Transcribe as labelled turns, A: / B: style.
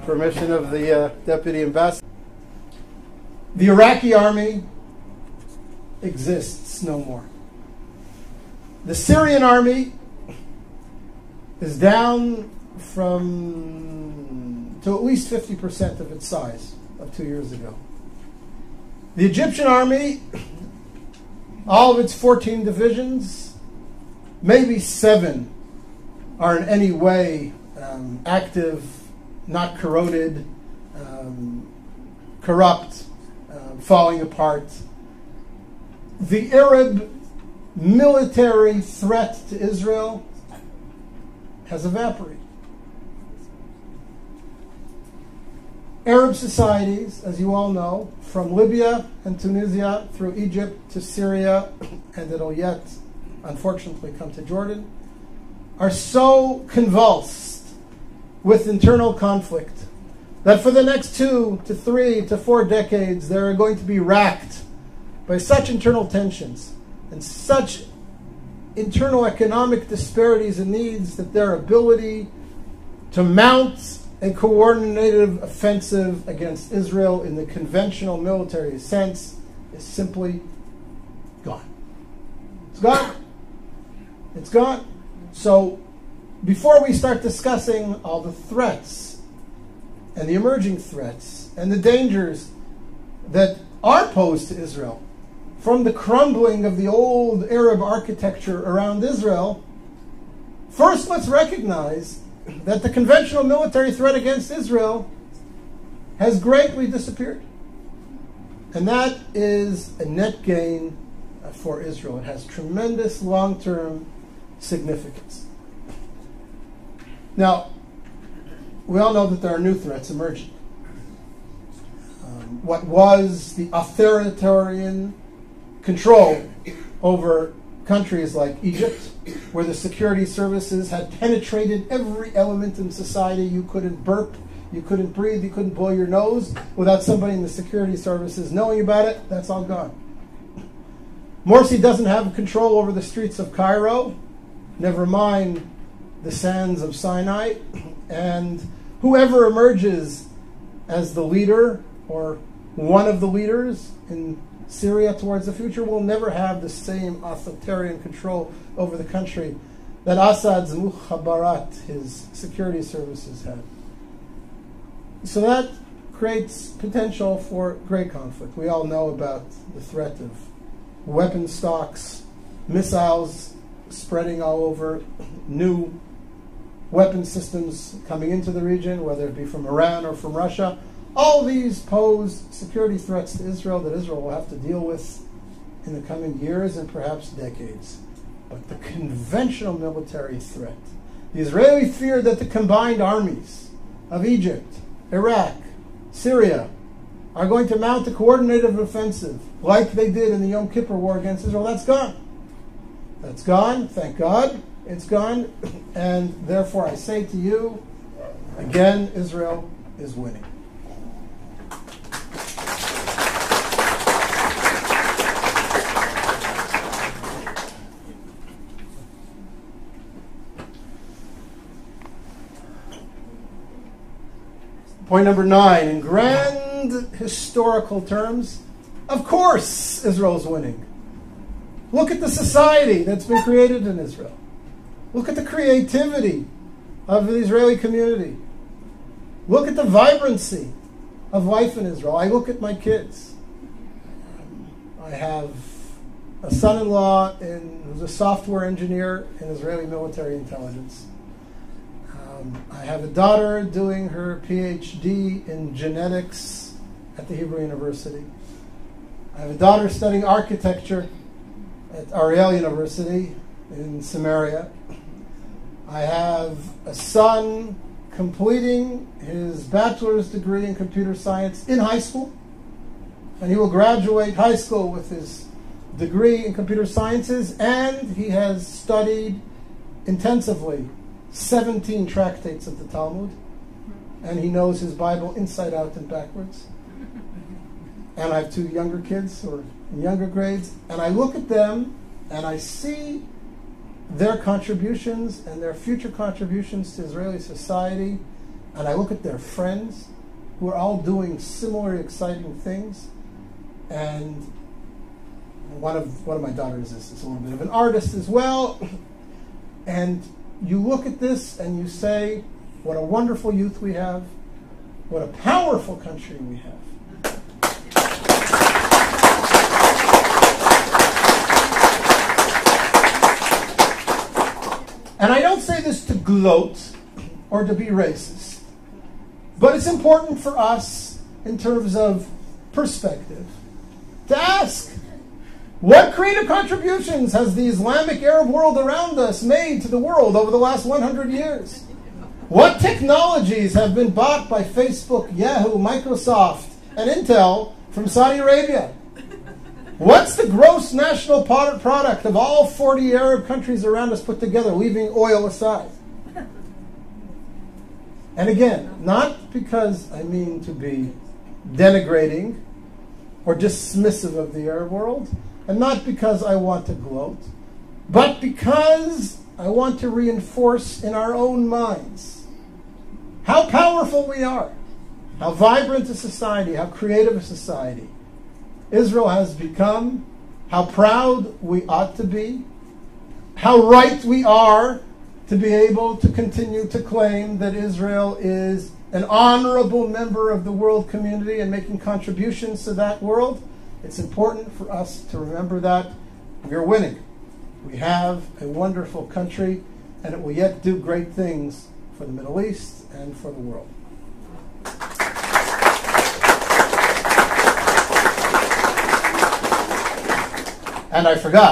A: permission of the Deputy Ambassador. The Iraqi army exists no more. The Syrian army is down to at least 50% of its size of 2 years ago. The Egyptian army, all of its 14 divisions, maybe 7 are in any way active, not corroded, corrupt, falling apart. The Arab military threat to Israel has evaporated. Arab societies, as you all know, from Libya and Tunisia through Egypt to Syria, and it'll yet, unfortunately, come to Jordan, are so convulsed with internal conflict that for the next 2 to 3 to 4 decades, they're going to be racked by such internal tensions and such internal economic disparities and needs that their ability to mount a coordinated offensive against Israel in the conventional military sense is simply gone. It's gone. It's gone. So before we start discussing all the threats and the emerging threats and the dangers that are posed to Israel from the crumbling of the old Arab architecture around Israel, first let's recognize that the conventional military threat against Israel has greatly disappeared. And that is a net gain for Israel. It has tremendous long-term significance. Now, we all know that there are new threats emerging. What was the authoritarian control over countries like Egypt, where the security services had penetrated every element in society. You couldn't burp, you couldn't breathe, you couldn't blow your nose without somebody in the security services knowing about it. That's all gone. Morsi doesn't have control over the streets of Cairo, never mind the sands of Sinai. And whoever emerges as the leader or one of the leaders in Syria towards the future will never have the same authoritarian control over the country that Assad's mukhabarat, his security services, had. So that creates potential for great conflict. We all know about the threat of weapon stocks, missiles spreading all over, new weapon systems coming into the region, whether it be from Iran or from Russia. All these pose security threats to Israel that Israel will have to deal with in the coming years and perhaps decades. But the conventional military threat, the Israelis fear that the combined armies of Egypt, Iraq, Syria are going to mount a coordinated offensive like they did in the Yom Kippur War against Israel. That's gone. That's gone. Thank God. It's gone. And therefore I say to you, again, Israel is winning. Point number 9, in grand historical terms, of course Israel's winning. Look at the society that's been created in Israel. Look at the creativity of the Israeli community. Look at the vibrancy of life in Israel. I look at my kids. I have a son-in-law who's a software engineer in Israeli military intelligence. I have a daughter doing her PhD in genetics at the Hebrew University. I have a daughter studying architecture at Ariel University in Samaria. I have a son completing his bachelor's degree in computer science in high school, and he will graduate high school with his degree in computer sciences, and he has studied intensively 17 tractates of the Talmud, and he knows his Bible inside out and backwards. And I have 2 younger kids who are in younger grades, and I look at them and I see their contributions and their future contributions to Israeli society, and I look at their friends who are all doing similar exciting things, and one of my daughters is a little bit of an artist as well, and you look at this and you say, what a wonderful youth we have, what a powerful country we have. And I don't say this to gloat or to be racist, but it's important for us in terms of perspective to ask, what creative contributions has the Islamic Arab world around us made to the world over the last 100 years? What technologies have been bought by Facebook, Yahoo, Microsoft, and Intel from Saudi Arabia? What's the gross national product of all 40 Arab countries around us put together, leaving oil aside? And again, not because I mean to be denigrating or dismissive of the Arab world, and not because I want to gloat, but because I want to reinforce in our own minds how powerful we are, how vibrant a society, how creative a society Israel has become, how proud we ought to be, how right we are to be able to continue to claim that Israel is an honorable member of the world community and making contributions to that world. It's important for us to remember that we are winning. We have a wonderful country, and it will yet do great things for the Middle East and for the world. And I forgot.